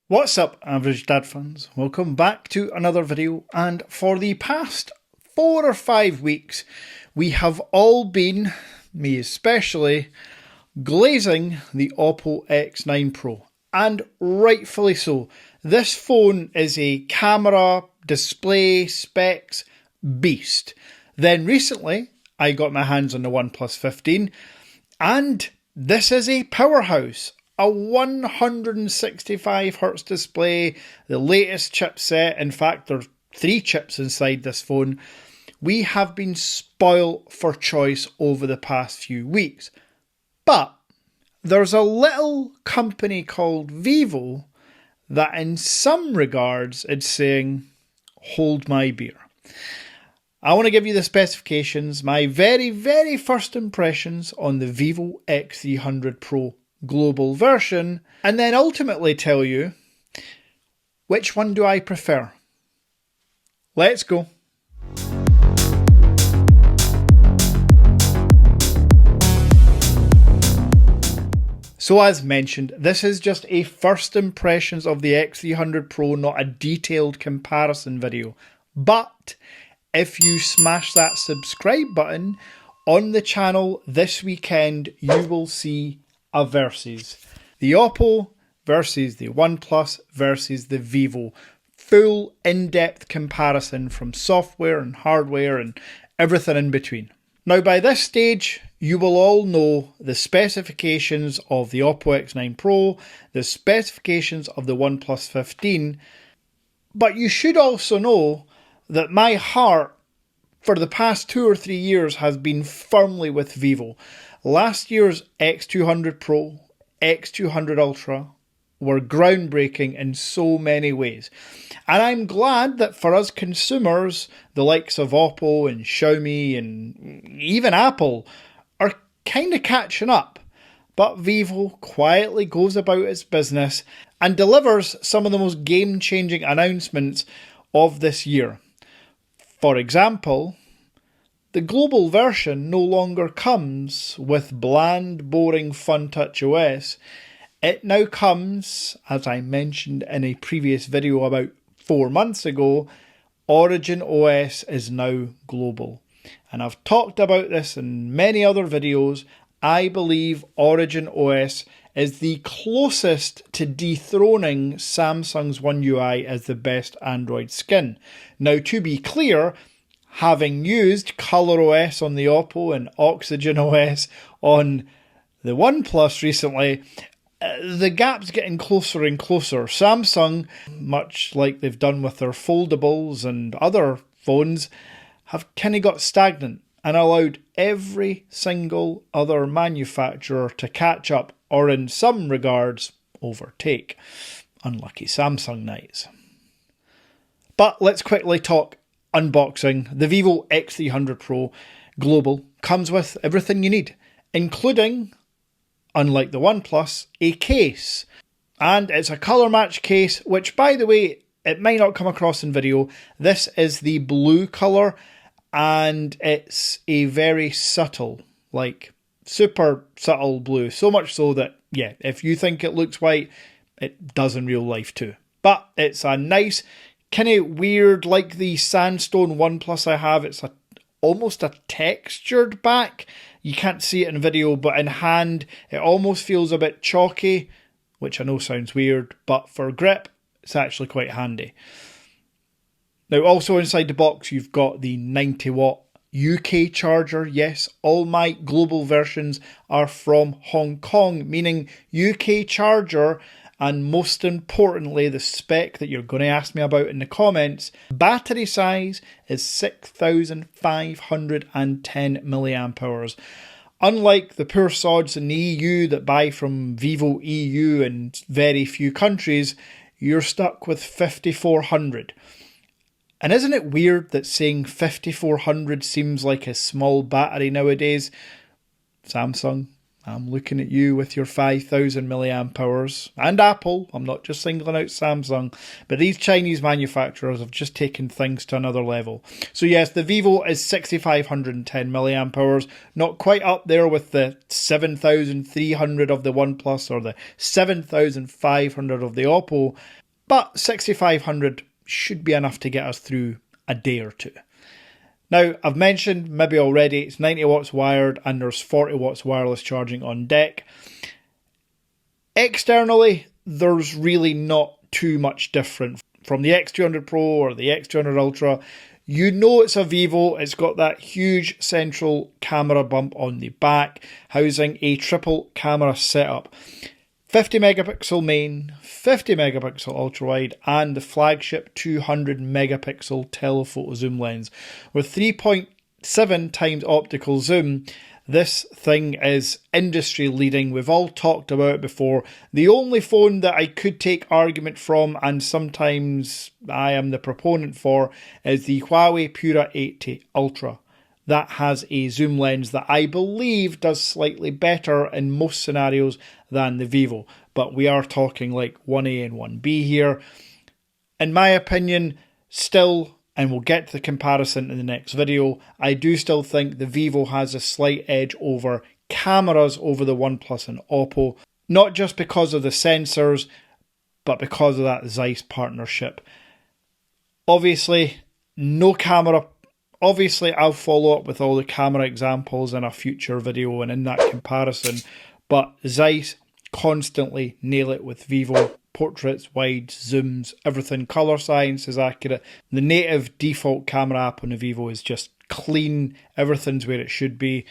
What's up, average dad fans? Welcome back to another video, and for the past 4 or 5 weeks we have all been, me especially, glazing the Oppo X9 Pro, and rightfully so. This phone is a camera, display, specs beast. Then recently I got my hands on the OnePlus 15 and this is a powerhouse. A 165Hz display, the latest chipset. In fact, there are 3 chips inside this phone. We have been spoiled for choice over the past few weeks. But there's a little company called Vivo that in some regards is saying, hold my beer. I want to give you the specifications, my very, very first impressions on the Vivo X300 Pro global version, and then ultimately tell you which one do I prefer. Let's go. So as mentioned, this is just a first impressions of the X300 Pro, not a detailed comparison video. But if you smash that subscribe button on the channel this weekend, you will see a versus. The Oppo versus the OnePlus versus the Vivo. Full in-depth comparison from software and hardware and everything in between. Now by this stage, you will all know the specifications of the Oppo X9 Pro, the specifications of the OnePlus 15, but you should also know that my heart for the past 2 or 3 years has been firmly with Vivo. Last year's X200 Pro, X200 Ultra were groundbreaking in so many ways. And I'm glad that for us consumers, the likes of Oppo and Xiaomi and even Apple are kind of catching up. But Vivo quietly goes about its business and delivers some of the most game-changing announcements of this year. For example, the global version no longer comes with bland, boring FunTouch OS. It now comes, as I mentioned in a previous video about 4 months ago, Origin OS is now global. And I've talked about this in many other videos. I believe Origin OS is the closest to dethroning Samsung's One UI as the best Android skin. Now, to be clear, having used ColorOS on the Oppo and Oxygen OS on the OnePlus recently, the gap's getting closer and closer. Samsung, much like they've done with their foldables and other phones, have kind of got stagnant and allowed every single other manufacturer to catch up, or in some regards, overtake. Unlucky Samsung nights. But let's quickly talk unboxing. The Vivo X300 Pro Global comes with everything you need, including, unlike the OnePlus, a case. And it's a colour match case, which by the way, it might not come across in video. This is the blue colour, and it's a very subtle, like super subtle blue. So much so that, yeah, if you think it looks white, it does in real life too. But it's a nice, kind of weird, like the Sandstone OnePlus I have. It's almost a textured back. You can't see it in video, but in hand, it almost feels a bit chalky, which I know sounds weird, but for grip, it's actually quite handy. Now, also inside the box, you've got the 90-watt UK charger. Yes, all my global versions are from Hong Kong, meaning UK charger. And most importantly, the spec that you're going to ask me about in the comments, battery size is 6,510 milliamp hours. Unlike the poor sods in the EU that buy from Vivo EU in very few countries, you're stuck with 5,400. And isn't it weird that saying 5,400 seems like a small battery nowadays? Samsung, I'm looking at you with your 5,000 milliamp hours, and Apple. I'm not just singling out Samsung, but these Chinese manufacturers have just taken things to another level. So yes, the Vivo is 6,510 milliamp hours, not quite up there with the 7,300 of the OnePlus or the 7,500 of the Oppo, but 6,500 should be enough to get us through a day or two. Now, I've mentioned maybe already, it's 90 watts wired and there's 40 watts wireless charging on deck. Externally, there's really not too much different from the X300 Pro or the X300 Ultra. You know it's a Vivo. It's got that huge central camera bump on the back, housing a triple camera setup. 50 megapixel main, 50 megapixel ultra wide, and the flagship 200 megapixel telephoto zoom lens. With 3.7 times optical zoom, this thing is industry leading. We've all talked about it before. The only phone that I could take argument from, and sometimes I am the proponent for, is the Huawei Pura 80 Ultra. That has a zoom lens that I believe does slightly better in most scenarios than the Vivo. But we are talking like 1A and 1B here. In my opinion, still, and we'll get to the comparison in the next video, I do still think the Vivo has a slight edge over cameras over the OnePlus and Oppo. Not just because of the sensors, but because of that Zeiss partnership. Obviously, no camera. Obviously, I'll follow up with all the camera examples in a future video and in that comparison, but Zeiss constantly nail it with Vivo. Portraits, wides, zooms, everything. Colour science is accurate. The native default camera app on the Vivo is just clean. Everything's where it should be.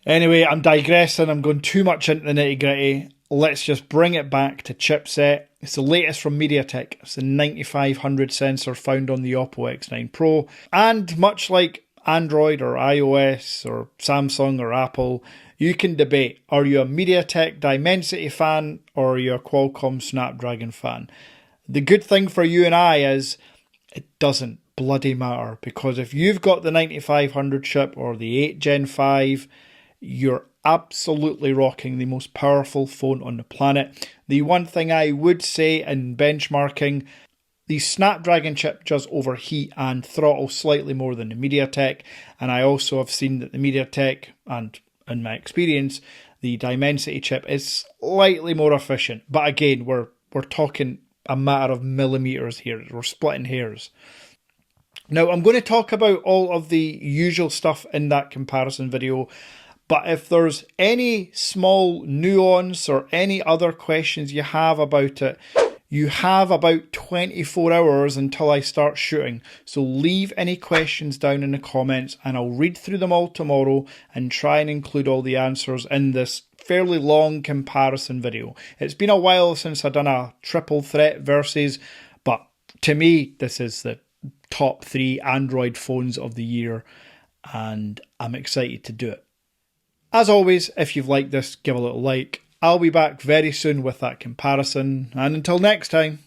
Anyway, I'm digressing. I'm going too much into the nitty gritty. Let's just bring it back to chipset. It's the latest from MediaTek. It's the 9500 sensor found on the Oppo X9 Pro. And much like Android or iOS or Samsung or Apple, you can debate, are you a MediaTek Dimensity fan or are you a Qualcomm Snapdragon fan? The good thing for you and I is it doesn't bloody matter, because if you've got the 9500 chip or the 8 Gen 5, you're absolutely rocking the most powerful phone on the planet. The one thing I would say in benchmarking, the Snapdragon chip does overheat and throttle slightly more than the MediaTek, and I also have seen that the MediaTek, and in my experience, the Dimensity chip is slightly more efficient. But again, we're talking a matter of millimeters here. We're splitting hairs. Now, I'm going to talk about all of the usual stuff in that comparison video. But if there's any small nuance or any other questions you have about it, you have about 24 hours until I start shooting. So leave any questions down in the comments and I'll read through them all tomorrow and try and include all the answers in this fairly long comparison video. It's been a while since I've done a triple threat versus, but to me, this is the top 3 Android phones of the year and I'm excited to do it. As always, if you've liked this, give a little like. I'll be back very soon with that comparison, and until next time.